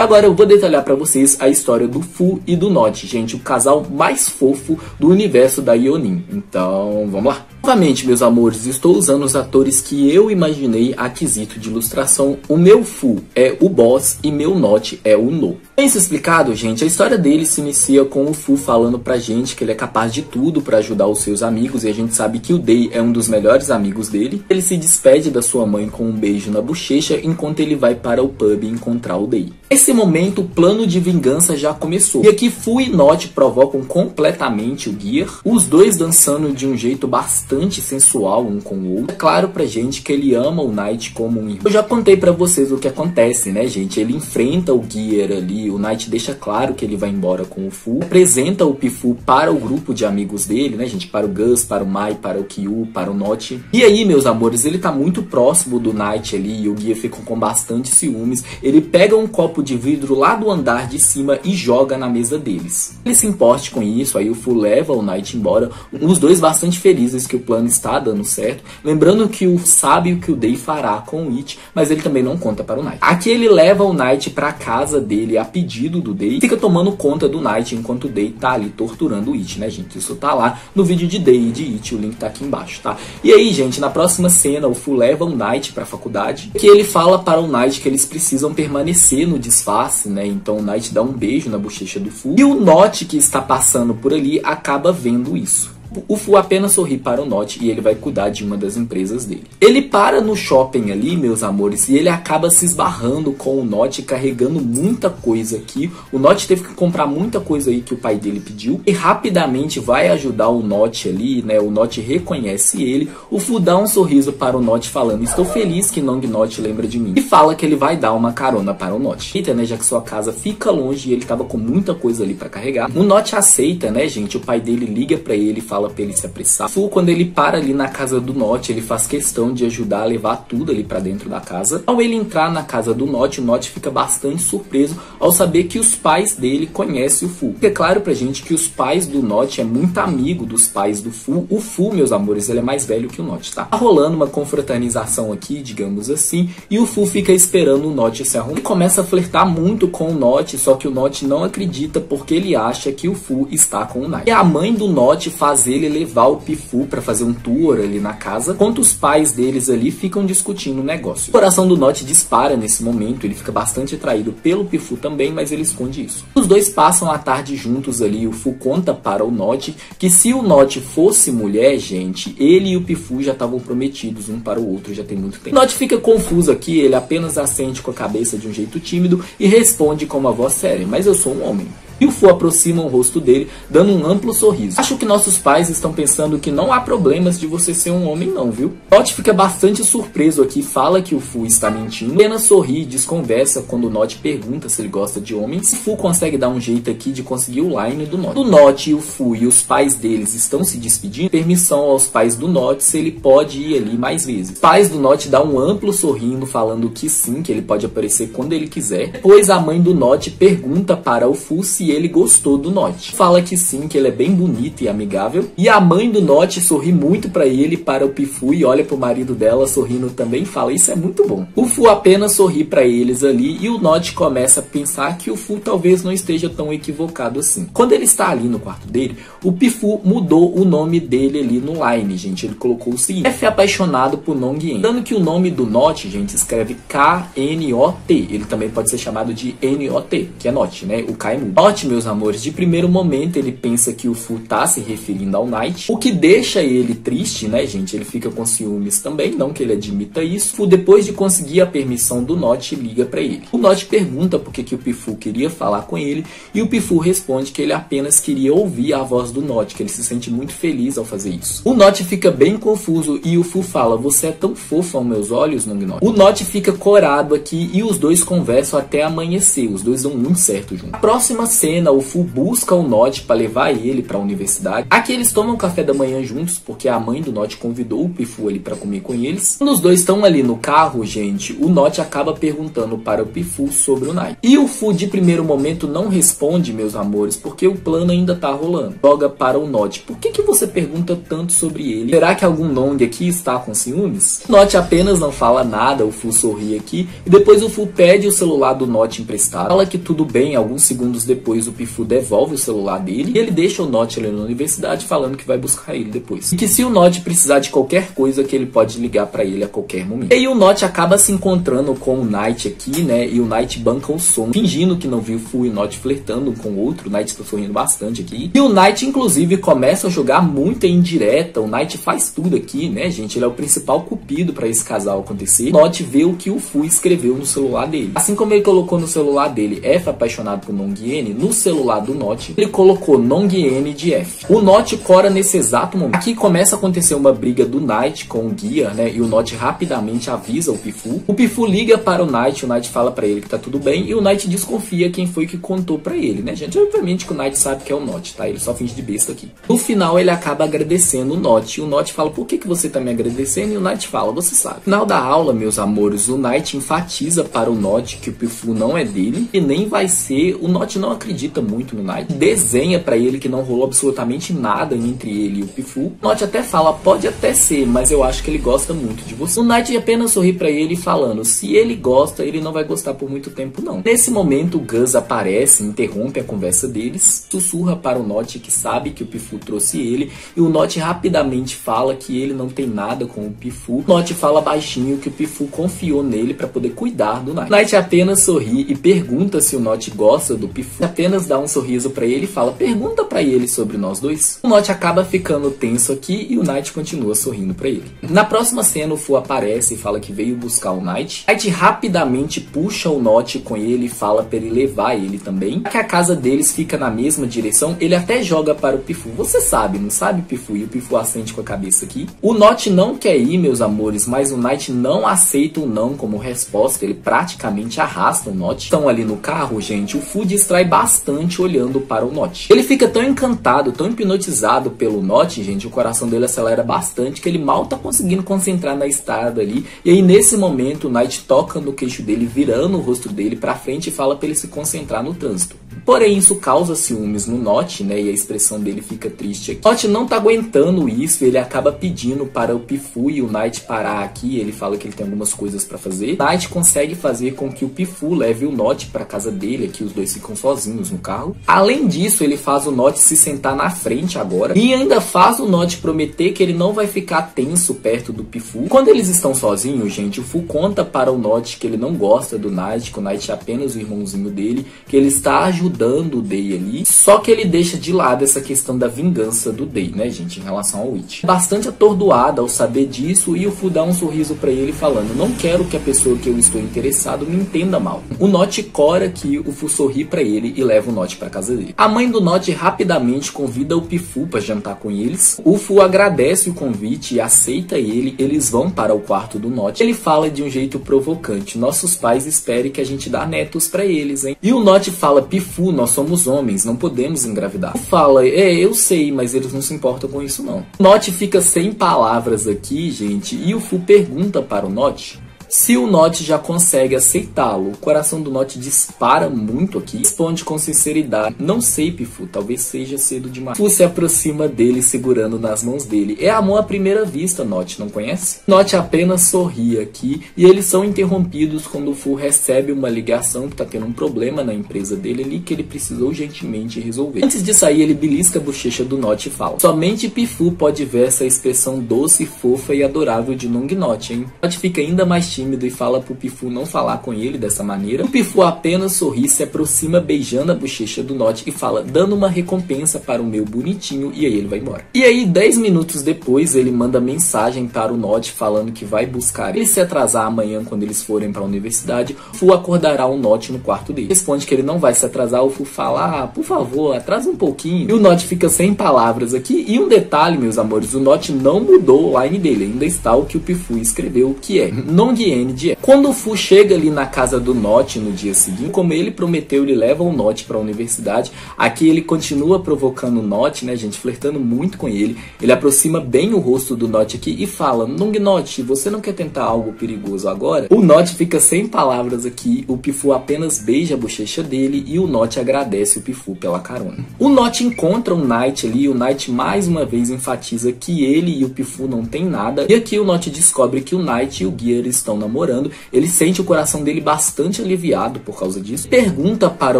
Agora eu vou detalhar pra vocês a história do Fu e do Notch, gente, o casal mais fofo do universo da Yonin. Então, vamos lá. Novamente, meus amores, estou usando os atores que eu imaginei a quesito de ilustração. O meu Fu é o boss e meu Notch é o No. Bem isso explicado, gente, a história dele se inicia com o Fu falando pra gente que ele é capaz de tudo pra ajudar os seus amigos, e a gente sabe que o Day é um dos melhores amigos dele. Ele se despede da sua mãe com um beijo na bochecha enquanto ele vai para o pub encontrar o Day. Nesse momento, o plano de vingança já começou. E aqui Fu e Notch provocam completamente o Gear, os dois dançando de um jeito bastante sensual um com o outro. É claro pra gente que ele ama o Knight como um irmão. Eu já contei pra vocês o que acontece, né, gente? Ele enfrenta o Gear ali, o Knight deixa claro que ele vai embora com o Fu, apresenta o Pifu para o grupo de amigos dele, né, gente? Para o Gus, para o Mai, para o Kyu, para o Notch. E aí, meus amores, ele tá muito próximo do Knight ali e o Gear fica com bastante ciúmes. Ele pega um copo de vidro lá do andar de cima e joga na mesa deles. Ele se importe com isso, aí o Fu leva o Knight embora, os dois bastante felizes que o plano está dando certo, lembrando que o sabe o que o Day fará com o It, mas ele também não conta para o Knight. Aqui ele leva o Knight para casa dele a pedido do Day, fica tomando conta do Knight enquanto o Day tá ali torturando o It, né, gente? Isso tá lá no vídeo de Day e de It, o link tá aqui embaixo, tá? E aí, gente, na próxima cena o Fu leva o Knight para a faculdade, que ele fala para o Knight que eles precisam permanecer no disfarce, né? Então o Knight dá um beijo na bochecha do Fu e o Notch, que está passando por ali, acaba vendo isso. O Fu apenas sorri para o Notch e ele vai cuidar de uma das empresas dele. Ele para no shopping ali, meus amores, e ele acaba se esbarrando com o Notch, carregando muita coisa aqui. O Notch teve que comprar muita coisa aí que o pai dele pediu e rapidamente vai ajudar o Notch ali, né? O Notch reconhece ele. O Fu dá um sorriso para o Notch falando: estou feliz que Nong Notch lembra de mim. E fala que ele vai dar uma carona para o Notch. Eita, né? Já que sua casa fica longe e ele tava com muita coisa ali para carregar. O Notch aceita, né, gente? O pai dele liga para ele e fala pra ele se apressar. O Fu, quando ele para ali na casa do Notch, ele faz questão de ajudar a levar tudo ali pra dentro da casa. Ao ele entrar na casa do Notch, o Notch fica bastante surpreso ao saber que os pais dele conhecem o Fu. É claro pra gente que os pais do Notch é muito amigo dos pais do Fu. O Fu, meus amores, ele é mais velho que o Notch, tá? Tá rolando uma confraternização aqui, digamos assim, e o Fu fica esperando o Notch se arrumar. Ele começa a flertar muito com o Notch, só que o Notch não acredita porque ele acha que o Fu está com o Knight. E a mãe do Notch faz ele levar o Pifu para fazer um tour ali na casa, enquanto os pais deles ali ficam discutindo o negócio. O coração do Notch dispara nesse momento, ele fica bastante atraído pelo Pifu também, mas ele esconde isso. Os dois passam a tarde juntos ali, o Fu conta para o Notch que se o Notch fosse mulher, gente, ele e o Pifu já estavam prometidos um para o outro já tem muito tempo. O Notch fica confuso aqui, ele apenas assente com a cabeça de um jeito tímido e responde com uma voz séria: mas eu sou um homem. E o Fu aproxima o rosto dele, dando um amplo sorriso. Acho que nossos pais estão pensando que não há problemas de você ser um homem não, viu? Notch fica bastante surpreso aqui, fala que o Fu está mentindo, apenas sorri e desconversa quando o Notch pergunta se ele gosta de homens. O Fu consegue dar um jeito aqui de conseguir o line do Notch. O Notch e o Fu e os pais deles estão se despedindo, permissão aos pais do Notch se ele pode ir ali mais vezes. Os pais do Notch dão um amplo sorrindo, falando que sim, que ele pode aparecer quando ele quiser. Depois a mãe do Notch pergunta para o Fu se ele gostou do Notch. Fala que sim, que ele é bem bonito e amigável. E a mãe do Notch sorri muito para ele, para o Pifu, e olha pro marido dela sorrindo também, fala: isso é muito bom. O Fu apenas sorri para eles ali e o Notch começa a pensar que o Fu talvez não esteja tão equivocado assim. Quando ele está ali no quarto dele, o Pifu mudou o nome dele ali no line, gente. Ele colocou o seguinte: F apaixonado por Nong Yen. Dando que o nome do Notch, gente, escreve K-N-O-T. Ele também pode ser chamado de N-O-T, que é Notch, né? O K é mudo. Notch, meus amores, de primeiro momento ele pensa que o Fu tá se referindo ao Knight, o que deixa ele triste, né, gente? Ele fica com ciúmes também, não que ele admita isso. Fu, depois de conseguir a permissão do Notch, liga pra ele. O Notch pergunta por que o Pifu queria falar com ele, e o Pifu responde que ele apenas queria ouvir a voz do Notch, que ele se sente muito feliz ao fazer isso. O Notch fica bem confuso e o Fu fala: você é tão fofo aos meus olhos, Nong Notch. O Notch fica corado aqui e os dois conversam até amanhecer, os dois dão muito certo juntos. A próxima cena cena, o Fu busca o Notch para levar ele para a universidade. Aqui eles tomam café da manhã juntos, porque a mãe do Notch convidou o Pifu ali para comer com eles. Quando os dois estão ali no carro, gente, o Notch acaba perguntando para o Pifu sobre o Knight. E o Fu, de primeiro momento, não responde, meus amores, porque o plano ainda tá rolando. Joga para o Notch: por que você pergunta tanto sobre ele? Será que algum Nong aqui está com ciúmes? O Notch apenas não fala nada, o Fu sorri aqui, e depois o Fu pede o celular do Notch emprestado. Fala que tudo bem, alguns segundos depois o Pifu devolve o celular dele, e ele deixa o Notch ali na universidade falando que vai buscar ele depois. E que se o Notch precisar de qualquer coisa, que ele pode ligar para ele a qualquer momento. E aí o Notch acaba se encontrando com o Knight aqui, né, e o Knight banca o som, fingindo que não viu o Fu e o Notch flertando com o outro. O Knight tá sorrindo bastante aqui. E o Knight, inclusive, começa a jogar muita indireta. O Knight faz tudo aqui, né, gente? Ele é o principal cupido para esse casal acontecer. O Notch vê o que o Fu escreveu no celular dele. Assim como ele colocou no celular dele F apaixonado por Nongyen, no celular do Notch ele colocou Nongyen de F. O Notch cora nesse exato momento. Aqui começa a acontecer uma briga do Knight com o Gear, né? E o Notch rapidamente avisa o Pifu. O Pifu liga para o Knight fala para ele que tá tudo bem, e o Knight desconfia quem foi que contou para ele, né, gente? Obviamente que o Knight sabe que é o Notch, tá? Ele só finge de besta aqui. No final ele acaba agradecendo o Notch. E o Notch fala: por que você tá me agradecendo? E o Knight fala: você sabe. No final da aula, meus amores, o Knight enfatiza para o Notch que o Pifu não é dele e nem vai ser. O Notch não acredita muito no Knight. Desenha para ele que não rolou absolutamente nada entre ele e o Pifu. O Notch até fala: pode até ser, mas eu acho que ele gosta muito de você. O Knight apenas sorri para ele falando: se ele gosta, ele não vai gostar por muito tempo não. Nesse momento o Gus aparece, interrompe a conversa deles, sussurra para o Notch que sabe que o Pifu trouxe ele, e o Notch rapidamente fala que ele não tem nada com o Pifu. O Notch fala baixinho que o Pifu confiou nele para poder cuidar do Knight. O Knight apenas sorri e pergunta se o Notch gosta do Pifu. Apenas dá um sorriso para ele e fala: pergunta para ele sobre nós dois. O Notch acaba ficando tenso aqui e o Knight continua sorrindo para ele. Na próxima cena o Fu aparece e fala que veio buscar o Knight. O Knight rapidamente puxa o Notch com ele e fala para ele levar ele também. Que a casa deles fica na mesma direção, ele até joga para o Pifu: você sabe, não sabe, Pifu? E o Pifu assente com a cabeça aqui. O Notch não quer ir, meus amores, mas o Knight não aceita o não como resposta. Ele praticamente arrasta o Notch. Estão ali no carro, gente, o Fu distrai bastante olhando para o Notch. Ele fica tão encantado, tão hipnotizado pelo Notch, gente, o coração dele acelera bastante, que ele mal tá conseguindo concentrar na estrada ali. E aí nesse momento o Knight toca no queixo dele, virando o rosto dele para frente e fala para ele se concentrar no trânsito. Porém, isso causa ciúmes no Notch, né? E a expressão dele fica triste aqui. O Notch não tá aguentando isso, ele acaba pedindo para o Pifu e o Knight parar aqui. Ele fala que ele tem algumas coisas para fazer. O Knight consegue fazer com que o Pifu leve o Notch para casa dele, aqui os dois ficam sozinhos no carro. Além disso, ele faz o Notch se sentar na frente agora e ainda faz o Notch prometer que ele não vai ficar tenso perto do Pifu. Quando eles estão sozinhos, gente, o Fu conta para o Notch que ele não gosta do Knight, que o Knight é apenas o irmãozinho dele, que ele está ajudando o Day ali, só que ele deixa de lado essa questão da vingança do Day, né, gente, em relação ao Witch. Bastante atordoado ao saber disso, e o Fu dá um sorriso pra ele falando: não quero que a pessoa que eu estou interessado me entenda mal. O Notch cora que o Fu sorri pra ele e leva o Notch pra casa dele. A mãe do Notch rapidamente convida o Pifu pra jantar com eles. O Fu agradece o convite e aceita ele. Eles vão para o quarto do Notch. Ele fala de um jeito provocante: nossos pais esperem que a gente dá netos pra eles, hein? E o Notch fala: Pifu, nós somos homens, não podemos engravidar. Fala: eu sei, mas eles não se importam com isso não. O Notch fica sem palavras aqui, gente, e o Fu pergunta para o Notch se o Notch já consegue aceitá-lo. O coração do Notch dispara muito aqui. Responde com sinceridade: não sei, Pifu, talvez seja cedo demais. Fu se aproxima dele segurando nas mãos dele. É amor à primeira vista, Notch, não conhece? Notch apenas sorri aqui e eles são interrompidos quando o Fu recebe uma ligação que tá tendo um problema na empresa dele ali que ele precisa urgentemente resolver. Antes de sair, ele belisca a bochecha do Notch e fala: somente Pifu pode ver essa expressão doce, fofa e adorável de Nong Notch, hein? Notch fica ainda mais tímido e fala pro Pifu não falar com ele dessa maneira. O Pifu apenas sorri, se aproxima beijando a bochecha do Notch e fala: dando uma recompensa para o meu bonitinho, e aí ele vai embora. E aí 10 minutos depois ele manda mensagem para o Notch falando que vai buscar ele se atrasar amanhã quando eles forem para a universidade. O Fu acordará o Notch no quarto dele. Responde que ele não vai se atrasar. O Fu fala: por favor, atrasa um pouquinho. E o Notch fica sem palavras aqui. E um detalhe, meus amores, o Notch não mudou o line dele, ainda está o que o Pifu escreveu, que é: Nong N de F. Quando o Fu chega ali na casa do Notch no dia seguinte, como ele prometeu, ele leva o Notch para a universidade. Aqui ele continua provocando o Notch, né, gente, flertando muito com ele. Ele aproxima bem o rosto do Notch aqui e fala: Nong Notch, você não quer tentar algo perigoso agora? O Notch fica sem palavras aqui, o Pifu apenas beija a bochecha dele e o Notch agradece o Pifu pela carona. O Notch encontra o Knight ali, o Knight mais uma vez enfatiza que ele e o Pifu não tem nada. E aqui o Notch descobre que o Knight e o Gear estão namorando. Ele sente o coração dele bastante aliviado por causa disso. Pergunta para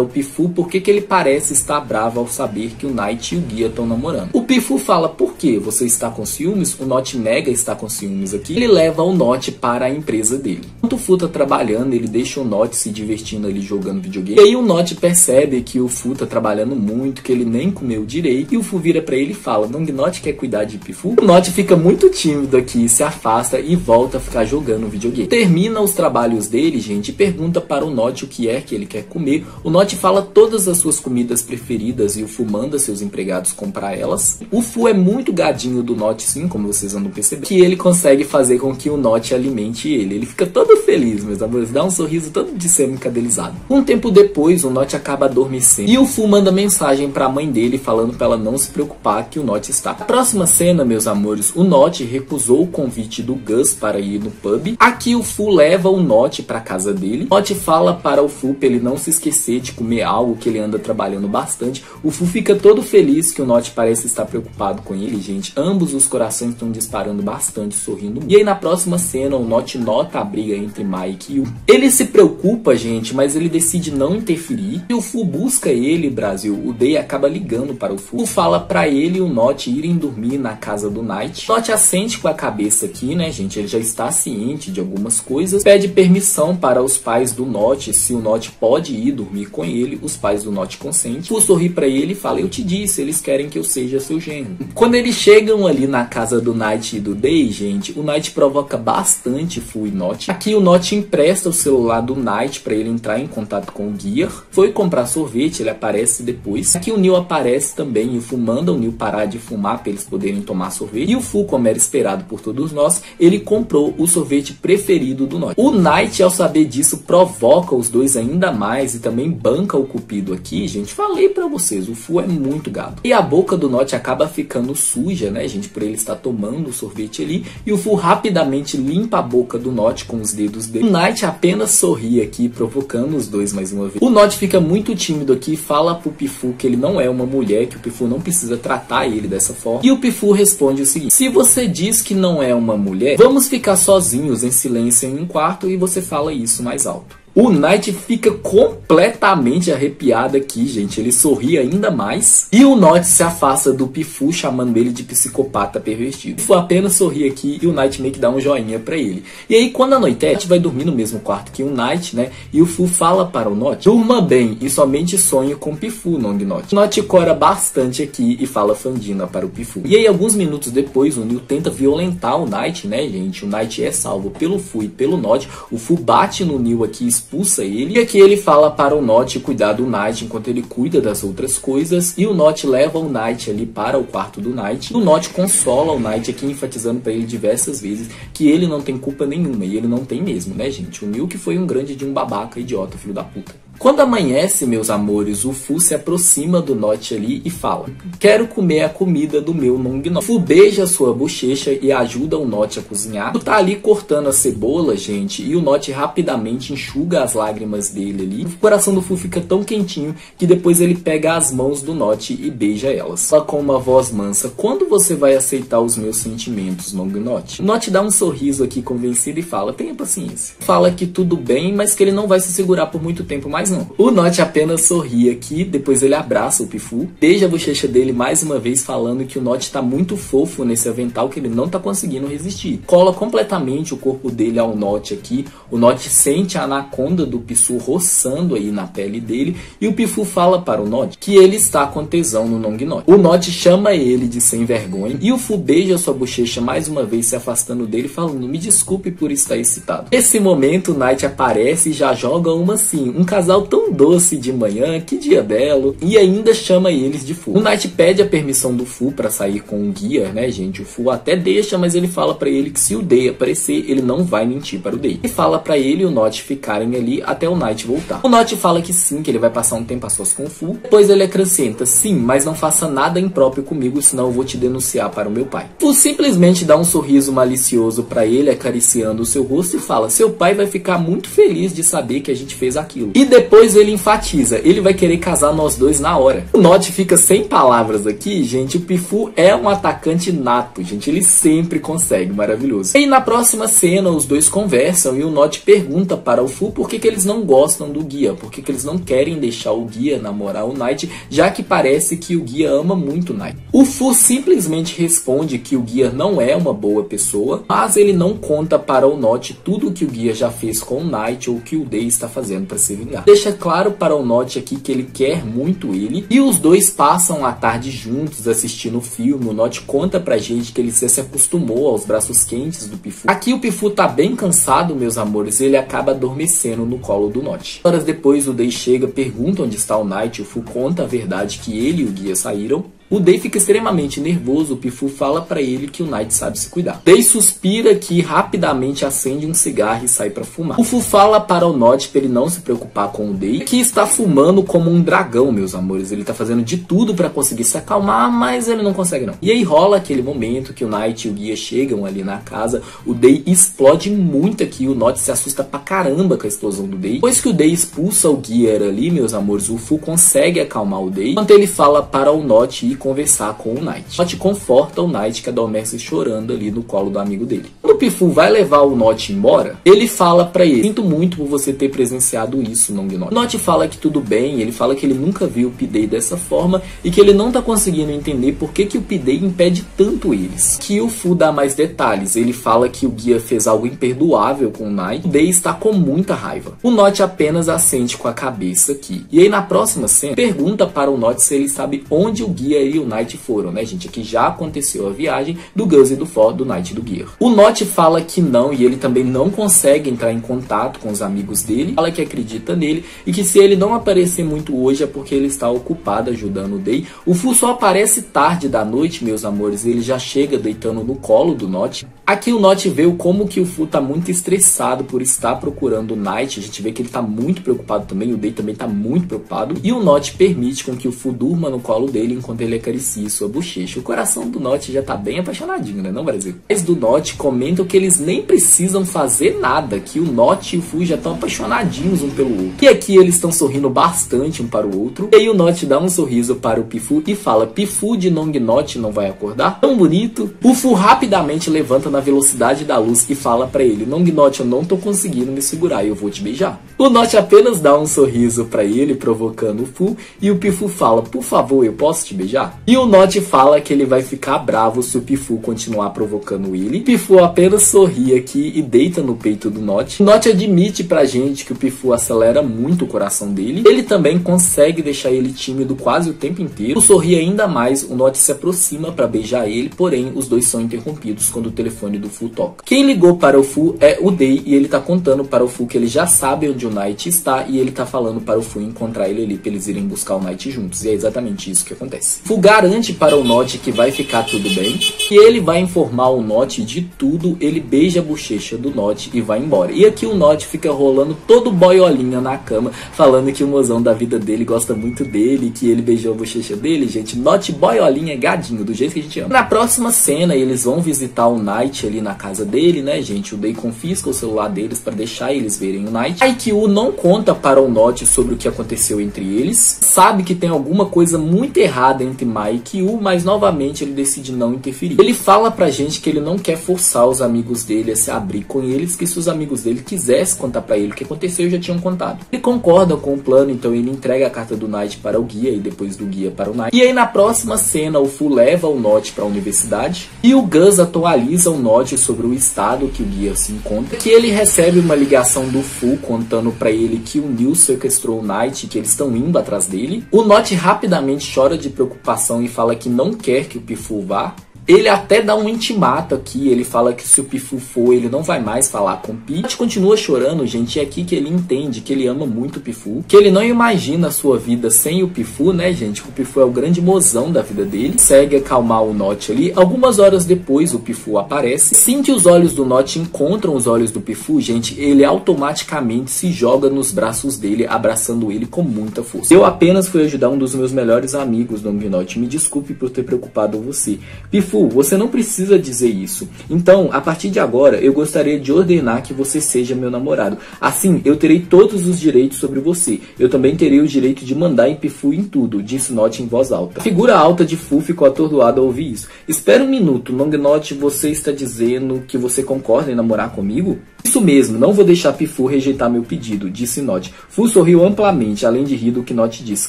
o Pifu por que ele parece estar bravo ao saber que o Knight e o Gear estão namorando. O Pifu fala: por quê? Você está com ciúmes? O Notch nega estar com ciúmes aqui. Ele leva o Notch para a empresa dele. Enquanto o Fu tá trabalhando, ele deixa o Notch se divertindo ali jogando videogame. E aí o Notch percebe que o Fu tá trabalhando muito, que ele nem comeu direito. E o Fu vira pra ele e fala: Nong Notch quer cuidar de Pifu? O Notch fica muito tímido aqui, se afasta e volta a ficar jogando videogame. Termina os trabalhos dele, gente, e pergunta para o Notch o que é que ele quer comer. O Notch fala todas as suas comidas preferidas e o Fu manda seus empregados comprar elas. O Fu é muito gadinho do Notch, sim, como vocês andam percebendo, que ele consegue fazer com que o Notch alimente ele. Ele fica todo feliz, meus amores, dá um sorriso todo de semi-cadelizado. Um tempo depois, o Notch acaba adormecendo e o Fu manda mensagem para a mãe dele falando para ela não se preocupar que o Notch está. Na próxima cena, meus amores, o Notch recusou o convite do Gus para ir no pub. Aqui o Fu leva o Notch para casa dele. O Notch fala para o Fu para ele não se esquecer de comer algo, que ele anda trabalhando bastante. O Fu fica todo feliz que o Notch parece estar preocupado com ele, gente. Ambos os corações estão disparando bastante, sorrindo. E aí na próxima cena, o Notch nota a briga entre Mike e o... Ele se preocupa, gente, mas ele decide não interferir. E o Fu busca ele, Brasil. O Day acaba ligando para o Fu. O Fu fala para ele e o Notch irem dormir na casa do Knight. O Notch assente com a cabeça aqui, né, gente? Ele já está ciente de algumas coisas. Pede permissão para os pais do Notch, se o Notch pode ir dormir com ele. Os pais do Notch consentem. O Fu sorri para ele e fala: eu te disse, eles querem que eu seja seu genro. Quando eles chegam ali na casa do Knight e do Day, gente, o Knight provoca bastante Fu e Notch. Aqui o Notch empresta o celular do Knight para ele entrar em contato com o Gear. Foi comprar sorvete, ele aparece depois. Aqui o Neil aparece também e o Fu manda o Neil parar de fumar para eles poderem tomar sorvete. E o Fu, como era esperado por todos nós, ele comprou o sorvete preferido do Notch. O Knight, ao saber disso, provoca os dois ainda mais e também banca o cupido aqui, gente. Falei pra vocês, o Fu é muito gado. E a boca do Notch acaba ficando suja, né, gente, por ele estar tomando o sorvete ali. E o Fu rapidamente limpa a boca do Notch com os dedos dele. O Knight apenas sorri aqui, provocando os dois mais uma vez. O Notch fica muito tímido aqui, fala pro Pifu que ele não é uma mulher, que o Pifu não precisa tratar ele dessa forma. E o Pifu responde o seguinte: se você diz que não é uma mulher, vamos ficar sozinhos em silêncio em um quarto e você fala isso mais alto. O Knight fica completamente arrepiado aqui, gente. Ele sorri ainda mais. E o Notch se afasta do Pifu, chamando ele de psicopata pervertido. O Pifu apenas sorri aqui e o Knight meio que dá um joinha pra ele. E aí, quando anoitece, a gente vai dormir no mesmo quarto que o Knight, né? E o Fu fala para o Notch: durma bem e somente sonhe com o Pifu, Nong Notch. O Notch cora bastante aqui e fala fandina para o Pifu. E aí, alguns minutos depois, o Neil tenta violentar o Knight, né, gente? O Knight é salvo pelo Fu e pelo Notch. O Fu bate no Neil aqui, expulsa ele. E aqui ele fala para o Notch cuidar do Knight enquanto ele cuida das outras coisas. E o Notch leva o Knight ali para o quarto do Knight. O Notch consola o Knight aqui, enfatizando para ele diversas vezes que ele não tem culpa nenhuma. E ele não tem mesmo, né, gente? O Neil que foi um grande de um babaca, idiota, filho da puta. Quando amanhece, meus amores, o Fu se aproxima do Notch ali e fala: quero comer a comida do meu Nong Notch. O Fu beija sua bochecha e ajuda o Notch a cozinhar. O Fu tá ali cortando a cebola, gente, e o Notch rapidamente enxuga as lágrimas dele ali. O coração do Fu fica tão quentinho que depois ele pega as mãos do Notch e beija elas. Fala com uma voz mansa: quando você vai aceitar os meus sentimentos, Nong Notch? O Notch dá um sorriso aqui convencido e fala: tenha paciência. Fala que tudo bem, mas que ele não vai se segurar por muito tempo mais não. O Notch apenas sorri aqui, depois ele abraça o Pifu, beija a bochecha dele mais uma vez, falando que o Notch tá muito fofo nesse avental, que ele não tá conseguindo resistir. Cola completamente o corpo dele ao Notch aqui. O Notch sente a anaconda do Pifu roçando aí na pele dele, e o Pifu fala para o Notch que ele está com tesão no Nong Notch. O Notch chama ele de sem vergonha, e o Fu beija sua bochecha mais uma vez, se afastando dele, falando: me desculpe por estar excitado. Nesse momento, o Knight aparece e já joga uma assim: um casal casal tão doce de manhã, que dia belo. E ainda chama eles de Fu. O Knight pede a permissão do Fu pra sair com o Gear, né, gente? O Fu até deixa, mas ele fala pra ele que se o Day aparecer, ele não vai mentir para o Day. E fala pra ele e o Notch ficarem ali até o Knight voltar. O Notch fala que sim, que ele vai passar um tempo a sós com o Fu. Depois ele acrescenta, sim, mas não faça nada impróprio comigo, senão eu vou te denunciar para o meu pai. Fu simplesmente dá um sorriso malicioso pra ele, acariciando o seu rosto e fala, seu pai vai ficar muito feliz de saber que a gente fez aquilo. E depois ele enfatiza, ele vai querer casar nós dois na hora. O Notch fica sem palavras aqui, gente. O Pifu é um atacante nato, gente. Ele sempre consegue, maravilhoso. E na próxima cena, os dois conversam e o Notch pergunta para o Fu por que eles não gostam do Gear, por que eles não querem deixar o Gear namorar o Knight, já que parece que o Gear ama muito o Knight. O Fu simplesmente responde que o Gear não é uma boa pessoa, mas ele não conta para o Notch tudo o que o Gear já fez com o Knight ou o que o Day está fazendo para se vingar. Deixa claro para o Notch aqui que ele quer muito ele, e os dois passam a tarde juntos assistindo o filme. O Notch conta pra gente que ele se acostumou aos braços quentes do Pifu. Aqui o Pifu tá bem cansado, meus amores, e ele acaba adormecendo no colo do Notch. Horas depois o Day chega, pergunta onde está o Knight, o Fu conta a verdade que ele e o Gear saíram. O Day fica extremamente nervoso, o Pifu fala pra ele que o Knight sabe se cuidar. Day suspira que rapidamente acende um cigarro e sai pra fumar. O Fu fala para o Notch pra ele não se preocupar com o Day, que está fumando como um dragão, meus amores. Ele tá fazendo de tudo pra conseguir se acalmar, mas ele não consegue não. E aí rola aquele momento que o Knight e o Gear chegam ali na casa, o Day explode muito aqui, o Notch se assusta pra caramba com a explosão do Day. Depois que o Day expulsa o Gear ali, meus amores, o Fu consegue acalmar o Day, enquanto ele fala para o Notch ir conversar com o Knight. O Notch conforta o Knight, que adormece chorando ali no colo do amigo dele. Quando o Pifu vai levar o Notch embora, ele fala pra ele, sinto muito por você ter presenciado isso, Nong Notch. O Notch fala que tudo bem, ele fala que ele nunca viu o P-Day dessa forma e que ele não tá conseguindo entender por que o P-Day impede tanto eles. Que o Fu dá mais detalhes, ele fala que o Gear fez algo imperdoável com o Knight, o Day está com muita raiva. O Notch apenas assente com a cabeça aqui. E aí na próxima cena, pergunta para o Notch se ele sabe onde o Gear e o Knight foram, né, gente? Aqui já aconteceu a viagem do Gus e do Ford, do Knight e do Gear. O Notch fala que não, e ele também não consegue entrar em contato com os amigos dele. Fala que acredita nele e que se ele não aparecer muito hoje é porque ele está ocupado ajudando o Day. O Fu só aparece tarde da noite, meus amores, e ele já chega deitando no colo do Notch. Aqui o Notch vê como que o Fu tá muito estressado por estar procurando o Knight. A gente vê que ele tá muito preocupado também, o Day também tá muito preocupado. E o Notch permite com que o Fu durma no colo dele enquanto ele acaricia sua bochecha. O coração do Notch já tá bem apaixonadinho, né, não, Brasil? Os do Notch comentam que eles nem precisam fazer nada, que o Notch e o Fu já estão apaixonadinhos um pelo outro. E aqui eles estão sorrindo bastante um para o outro. E aí o Notch dá um sorriso para o Pifu e fala, Pifu de Nong Notch não vai acordar? Tão bonito. O Fu rapidamente levanta na velocidade da luz e fala pra ele, Nong Notch, eu não tô conseguindo me segurar e eu vou te beijar. O Notch apenas dá um sorriso pra ele, provocando o Fu, e o Pifu fala, por favor, eu posso te beijar? E o Notch fala que ele vai ficar bravo se o Pifu continuar provocando ele. O Pifu apenas sorri aqui e deita no peito do Notch. O Notch admite pra gente que o Pifu acelera muito o coração dele. Ele também consegue deixar ele tímido quase o tempo inteiro. O sorri ainda mais, o Notch se aproxima pra beijar ele, porém os dois são interrompidos quando o telefone do Fu toca. Quem ligou para o Fu é o Day e ele tá contando para o Fu que ele já sabe onde o Knight está e ele tá falando para o Fu encontrar ele ali pra eles irem buscar o Knight juntos. E é exatamente isso que acontece. Fu garante para o Notch que vai ficar tudo bem, que ele vai informar o Notch de tudo, ele beija a bochecha do Notch e vai embora. E aqui o Notch fica rolando todo boiolinha na cama, falando que o mozão da vida dele gosta muito dele, que ele beijou a bochecha dele, gente. Notch boiolinha gadinho, do jeito que a gente ama. Na próxima cena, eles vão visitar o Knight ali na casa dele, né, gente? O Day confisca o celular deles para deixar eles verem o Knight. Aikyu não conta para o Notch sobre o que aconteceu entre eles, sabe que tem alguma coisa muito errada entre Mai e Kyu, mas novamente ele decide não interferir. Ele fala pra gente que ele não quer forçar os amigos dele a se abrir com eles, que se os amigos dele quisessem contar pra ele o que aconteceu, já tinham contado. Ele concorda com o plano, então ele entrega a carta do Knight para o Guia e depois do Guia para o Knight. E aí na próxima cena o Fu leva o Notch para a universidade e o Gus atualiza o Notch sobre o estado que o Guia se encontra, que ele recebe uma ligação do Fu contando pra ele que o Neil sequestrou o Knight e que eles estão indo atrás dele. O Notch rapidamente chora de preocupação e fala que não quer que o Pifu vá. Ele até dá um intimato aqui, ele fala que se o Pifu for, ele não vai mais falar com o Pi. O Notch continua chorando, gente, e é aqui que ele entende que ele ama muito o Pifu, que ele não imagina a sua vida sem o Pifu, né, gente? O Pifu é o grande mozão da vida dele. Segue acalmar o Notch ali. Algumas horas depois, o Pifu aparece. Assim que os olhos do Notch encontram os olhos do Pifu, gente, ele automaticamente se joga nos braços dele, abraçando ele com muita força. Eu apenas fui ajudar um dos meus melhores amigos, Long Notch. Me desculpe por ter preocupado você. Pifu, você não precisa dizer isso. Então, a partir de agora, eu gostaria de ordenar que você seja meu namorado. Assim, eu terei todos os direitos sobre você. Eu também terei o direito de mandar em Pifu em tudo, disse Notch em voz alta. A figura alta de Fu ficou atordoada ao ouvir isso. Espera um minuto, Long Notch, você está dizendo que você concorda em namorar comigo? Isso mesmo, não vou deixar Pifu rejeitar meu pedido, disse Notch. Fu sorriu amplamente, além de rir do que Notch disse.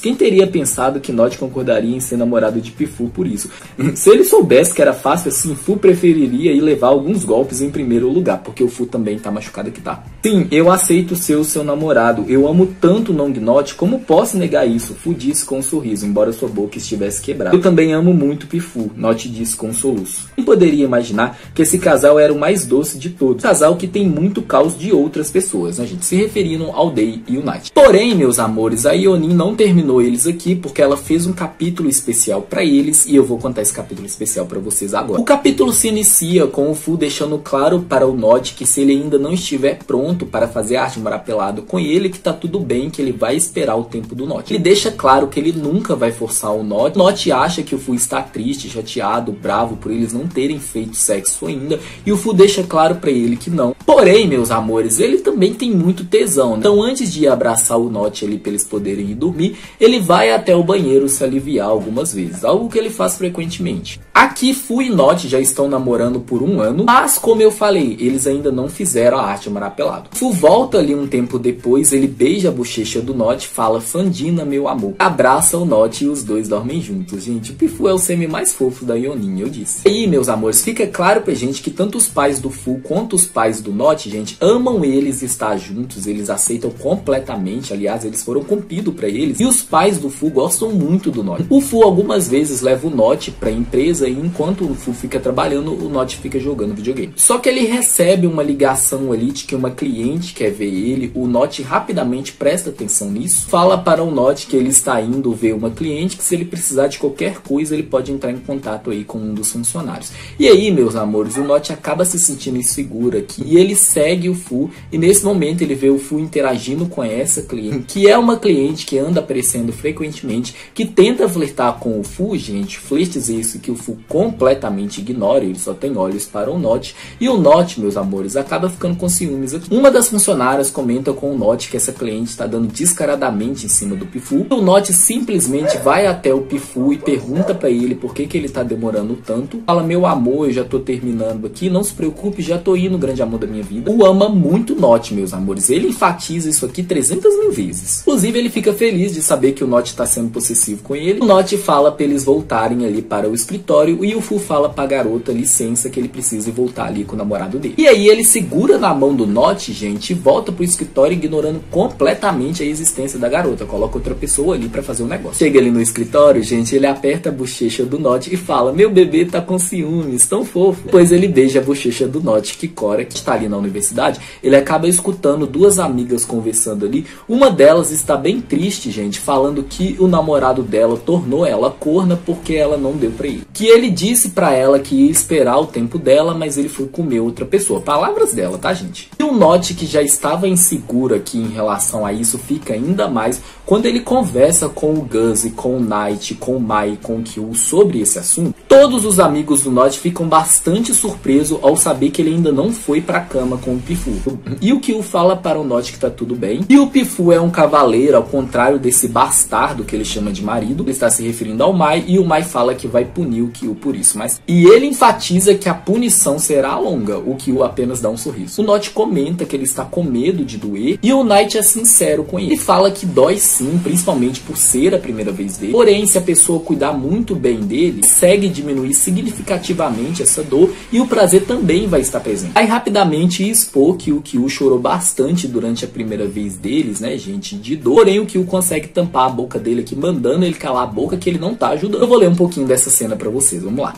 Quem teria pensado que Notch concordaria em ser namorado de Pifu por isso? Se ele soubesse que era fácil assim, Fu preferiria ir levar alguns golpes em primeiro lugar, porque o Fu também tá machucado que tá. Sim, eu aceito ser o seu namorado. Eu amo tanto Long Notch, como posso negar isso? Fu disse com um sorriso, embora sua boca estivesse quebrada. Eu também amo muito Pifu, Notch disse com um soluço. Quem poderia imaginar que esse casal era o mais doce de todos? Um casal que tem muito caos de outras pessoas, né, gente? Se referindo ao Day e o Night. Porém, meus amores, a Yonin não terminou eles aqui, porque ela fez um capítulo especial pra eles, e eu vou contar esse capítulo especial pra vocês agora. O capítulo se inicia com o Fu deixando claro para o Notch que se ele ainda não estiver pronto para fazer arte morar pelado com ele, que tá tudo bem, que ele vai esperar o tempo do Notch. Ele deixa claro que ele nunca vai forçar o Notch. O Notch acha que o Fu está triste, chateado, bravo por eles não terem feito sexo ainda, e o Fu deixa claro pra ele que não. Porém, meus amores, ele também tem muito tesão, né? Então, antes de abraçar o Notch ali pra eles poderem ir dormir, ele vai até o banheiro se aliviar algumas vezes, algo que ele faz frequentemente. Aqui, Fu e Notch já estão namorando por 1 ano, mas como eu falei, eles ainda não fizeram a arte morar pelado. Fu volta ali um tempo depois, ele beija a bochecha do Notch, fala Fandina, meu amor, abraça o Notch e os dois dormem juntos. Gente, o Pifu é o semi mais fofo da Yonin, eu disse. E aí, meus amores, fica claro pra gente que tanto os pais do Fu quanto os pais do Notch, gente, amam eles estar juntos, eles aceitam completamente, aliás, eles foram cumpridos pra eles, e os pais do Fu gostam muito do Notch. O Fu algumas vezes leva o Notch pra empresa, e enquanto o Fu fica trabalhando, o Notch fica jogando videogame. Só que ele recebe uma ligação ali de que uma cliente quer ver ele, o Notch rapidamente presta atenção nisso, fala para o Notch que ele está indo ver uma cliente, que se ele precisar de qualquer coisa, ele pode entrar em contato aí com um dos funcionários. E aí, meus amores, o Notch acaba se sentindo inseguro aqui, e ele segue o Fu, e nesse momento ele vê o Fu interagindo com essa cliente, que é uma cliente que anda aparecendo frequentemente, que tenta flertar com o Fu, gente, flertes isso que o Fu completamente ignora, ele só tem olhos para o Notch, e o Notch, meus amores, acaba ficando com ciúmes aqui. Uma das funcionárias comenta com o Notch que essa cliente está dando descaradamente em cima do Pifu, o Notch simplesmente vai até o Pifu e pergunta para ele por que ele tá demorando tanto, fala, meu amor, eu já tô terminando aqui, não se preocupe, já tô indo, grande amor da minha vida. O ama muito Notch, meus amores, ele enfatiza isso aqui 300.000 vezes. Inclusive, ele fica feliz de saber que o Notch tá sendo possessivo com ele. O Notch fala para eles voltarem ali para o escritório, e o Fu fala pra garota licença que ele precisa voltar ali com o namorado dele. E aí ele segura na mão do Notch, gente, e volta pro escritório ignorando completamente a existência da garota, coloca outra pessoa ali pra fazer o negócio. Chega ali no escritório, gente, ele aperta a bochecha do Notch e fala, meu bebê tá com ciúmes, tão fofo. Depois ele beija a bochecha do Notch, que Cora, que está ali na universidade, ele acaba escutando duas amigas conversando ali. Uma delas está bem triste, gente, falando que o namorado dela tornou ela corna porque ela não deu pra ele. Que ele disse pra ela que ia esperar o tempo dela, mas ele foi comer outra pessoa. Palavras dela, tá, gente? E o Notch, que já estava inseguro aqui em relação a isso, fica ainda mais quando ele conversa com o Gus e com o Night, com o Mai e com o Kyu sobre esse assunto. Todos os amigos do Notch ficam bastante surpresos ao saber que ele ainda não foi pra cama com o Pifu. E o Kyu fala para o Notch que tá tudo bem. E o Pifu é um cavaleiro, ao contrário desse bastardo que ele chama de marido. Ele está se referindo ao Mai, e o Mai fala que vai punir o Kyu por isso. E ele enfatiza que a punição será longa. O Kyu apenas dá um sorriso. O Notch comenta que ele está com medo de doer, e o Night é sincero com ele. Ele fala que dói sim, principalmente por ser a primeira vez dele. Porém, se a pessoa cuidar muito bem dele, consegue diminuir significativamente essa dor, e o prazer também vai estar presente. Aí rapidamente expor que o Kyu chorou bastante durante a primeira vez deles, né, gente, de dor. Porém, o Kyu consegue tampar a boca dele aqui, mandando ele calar a boca, que ele não tá ajudando. Eu vou ler um pouquinho dessa cena pra vocês, vamos lá.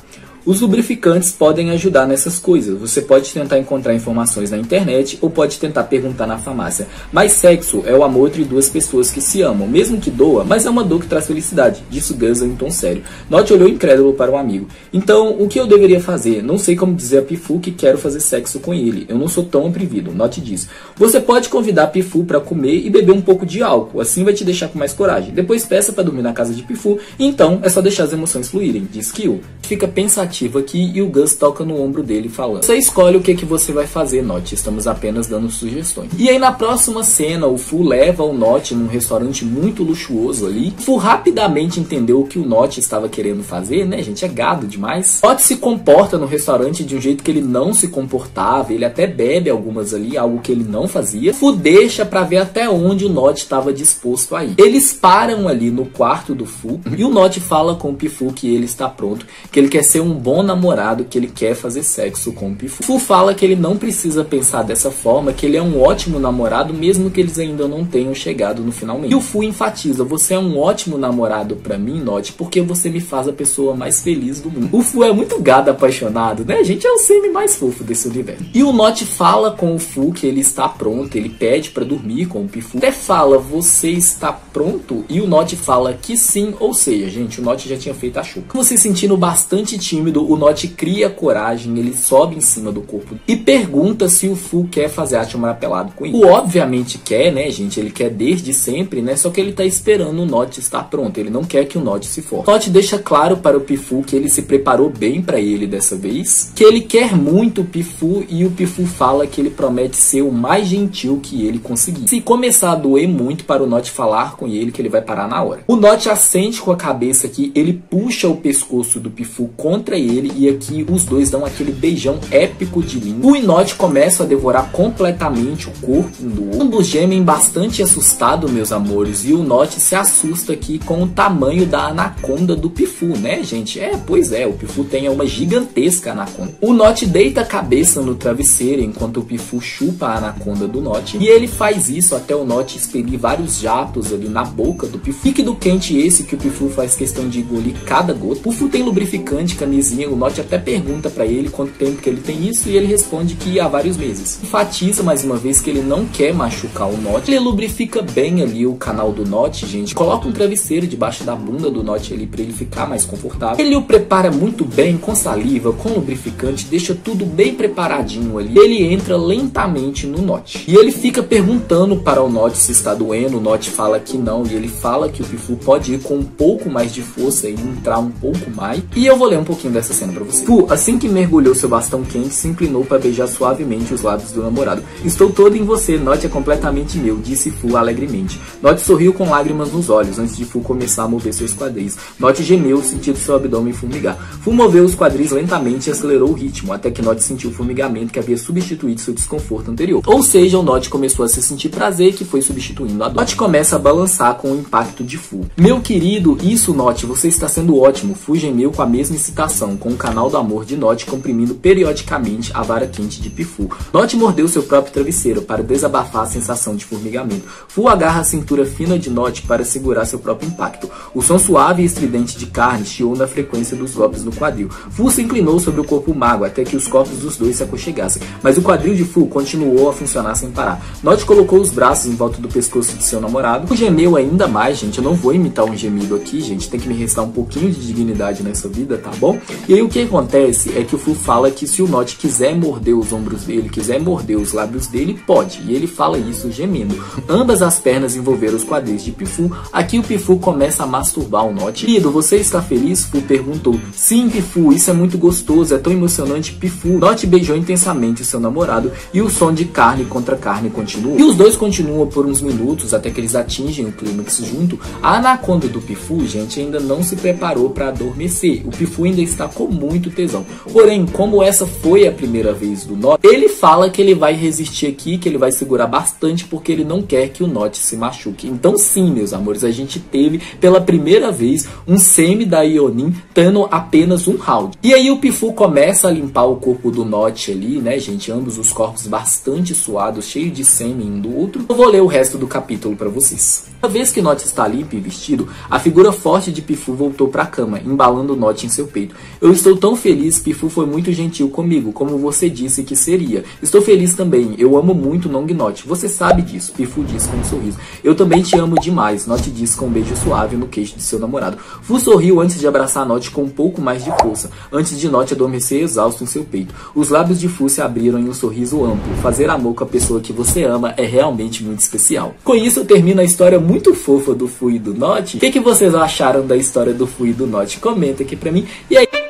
Os lubrificantes podem ajudar nessas coisas. Você pode tentar encontrar informações na internet ou pode tentar perguntar na farmácia. Mas sexo é o amor entre duas pessoas que se amam, mesmo que doa, mas é uma dor que traz felicidade, disse Gus em tom sério. Notch olhou incrédulo para o amigo. Então, o que eu deveria fazer? Não sei como dizer a Pifu que quero fazer sexo com ele. Eu não sou tão atrevido. Notch disse. Você pode convidar a Pifu para comer e beber um pouco de álcool, assim vai te deixar com mais coragem. Depois peça para dormir na casa de Pifu, e então é só deixar as emoções fluírem, diz Kyo. Fica pensativo aqui e o Gus toca no ombro dele falando. Você escolhe o que você vai fazer, Notch, estamos apenas dando sugestões. E aí na próxima cena, o Fu leva o Notch num restaurante muito luxuoso ali. O Fu rapidamente entendeu o que o Notch estava querendo fazer, né, gente, é gado demais. Notch se comporta no restaurante de um jeito que ele não se comportava, ele até bebe algumas ali, algo que ele não fazia. O Fu deixa pra ver até onde o Notch estava disposto a ir. Eles param ali no quarto do Fu e o Notch fala com o Pifu que ele está pronto, que ele quer ser um bom namorado, que ele quer fazer sexo com o Pifu. O Fu fala que ele não precisa pensar dessa forma, que ele é um ótimo namorado, mesmo que eles ainda não tenham chegado no finalmente. E o Fu enfatiza, você é um ótimo namorado pra mim, Notch, porque você me faz a pessoa mais feliz do mundo. O Fu é muito gado apaixonado, né, gente? É o semi mais fofo desse universo. E o Notch fala com o Fu que ele está pronto, ele pede pra dormir com o Pifu. Até fala, você está pronto? E o Notch fala que sim, ou seja, gente, o Notch já tinha feito a chuca. Você sentindo bastante tímido, o Notch cria coragem, ele sobe em cima do corpo e pergunta se o Fu quer fazer arte marapelado com ele. O obviamente quer, né, gente, ele quer desde sempre, né, só que ele tá esperando o Notch estar pronto, ele não quer que o Notch se force. O Notch deixa claro para o Pifu que ele se preparou bem para ele dessa vez, que ele quer muito o Pifu e o Pifu fala que ele promete ser o mais gentil que ele conseguir. Se começar a doer muito para o Notch falar com ele, que ele vai parar na hora. O Notch assente com a cabeça aqui, ele puxa o pescoço do Pifu contra ele e aqui os dois dão aquele beijão épico de língua. O Notch começa a devorar completamente o corpo do outro. Ambos gemem bastante assustado, meus amores, e o Notch se assusta aqui com o tamanho da anaconda do Pifu, né, gente? Pois é, o Pifu tem uma gigantesca anaconda. O Notch deita a cabeça no travesseiro enquanto o Pifu chupa a anaconda do Notch, e ele faz isso até o Notch expelir vários jatos ali na boca do Pifu. Líquido quente esse que o Pifu faz questão de engolir cada gota. O Pifu tem lubrificante, camisinha, o Notch até pergunta pra ele quanto tempo que ele tem isso e ele responde que há vários meses. Enfatiza mais uma vez que ele não quer machucar o Notch. Ele lubrifica bem ali o canal do Notch, gente. Coloca um travesseiro debaixo da bunda do Notch ali pra ele ficar mais confortável. Ele o prepara muito bem com saliva, com lubrificante, deixa tudo bem preparadinho ali. Ele entra lentamente no Notch. E ele fica perguntando para o Notch se está doendo. O Notch fala que não e ele fala que o Pifu pode ir com um pouco mais de força e entrar um pouco mais. E eu vou ler um pouquinho dessa cena pra você. Fu, assim que mergulhou seu bastão quente, se inclinou para beijar suavemente os lábios do namorado. Estou todo em você, Notch é completamente meu, disse Fu alegremente. Notch sorriu com lágrimas nos olhos antes de Fu começar a mover seus quadris. Notch gemeu, sentindo seu abdômen formigar. Fu moveu os quadris lentamente e acelerou o ritmo, até que Notch sentiu o formigamento que havia substituído seu desconforto anterior. Ou seja, o Notch começou a se sentir prazer que foi substituindo a dor. Notch começa a balançar com o impacto de Fu. Meu querido, isso Notch, você está sendo ótimo. Fu gemeu com a mesma excitação, com o canal do amor de Notch comprimindo periodicamente a vara quente de Pifu. Notch mordeu seu próprio travesseiro para desabafar a sensação de formigamento. Fu agarra a cintura fina de Notch para segurar seu próprio impacto. O som suave e estridente de carne chiou na frequência dos golpes no quadril. Fu se inclinou sobre o corpo mago até que os corpos dos dois se aconchegassem, mas o quadril de Fu continuou a funcionar sem parar. Notch colocou os braços em volta do pescoço de seu namorado. Fu gemeu ainda mais, gente. Eu não vou imitar um gemido aqui, gente. Tem que me restar um pouquinho de dignidade nessa vida, tá bom? E aí o que acontece é que o Fu fala que se o Notch quiser morder os ombros dele, quiser morder os lábios dele, pode. E ele fala isso gemendo. Ambas as pernas envolveram os quadris de Pifu. Aqui o Pifu começa a masturbar o Notch. Querido, você está feliz? Fu perguntou. Sim, Pifu, isso é muito gostoso, é tão emocionante, Pifu. Notch beijou intensamente seu namorado e o som de carne contra carne continuou. E os dois continuam por uns minutos até que eles atingem o clímax junto. A anaconda do Pifu, gente, ainda não se preparou para adormecer. O Pifu ainda está com muito tesão. Porém, como essa foi a primeira vez do Notch, ele fala que ele vai resistir aqui, que ele vai segurar bastante porque ele não quer que o Notch se machuque. Então sim, meus amores, a gente teve pela primeira vez um semi da Ionin tendo apenas um round. E aí o Pifu começa a limpar o corpo do Notch ali, né, gente? Ambos os corpos bastante suados, cheio de sêmen um do outro. Eu vou ler o resto do capítulo para vocês. Uma vez que Notch está limpo e vestido, a figura forte de Pifu voltou para a cama, embalando Notch em seu peito. Eu estou tão feliz, Pifu foi muito gentil comigo, como você disse que seria. Estou feliz também, eu amo muito Nong Note. Você sabe disso, Pifu disse com um sorriso. Eu também te amo demais, Note disse com um beijo suave no queixo de seu namorado. Fu sorriu antes de abraçar Note com um pouco mais de força, antes de Note adormecer exausto em seu peito. Os lábios de Fu se abriram em um sorriso amplo. Fazer amor com a pessoa que você ama é realmente muito especial. Com isso, termina a história muito fofa do Fu e do Note. O que vocês acharam da história do Fu e do Note? Comenta aqui pra mim. E aí...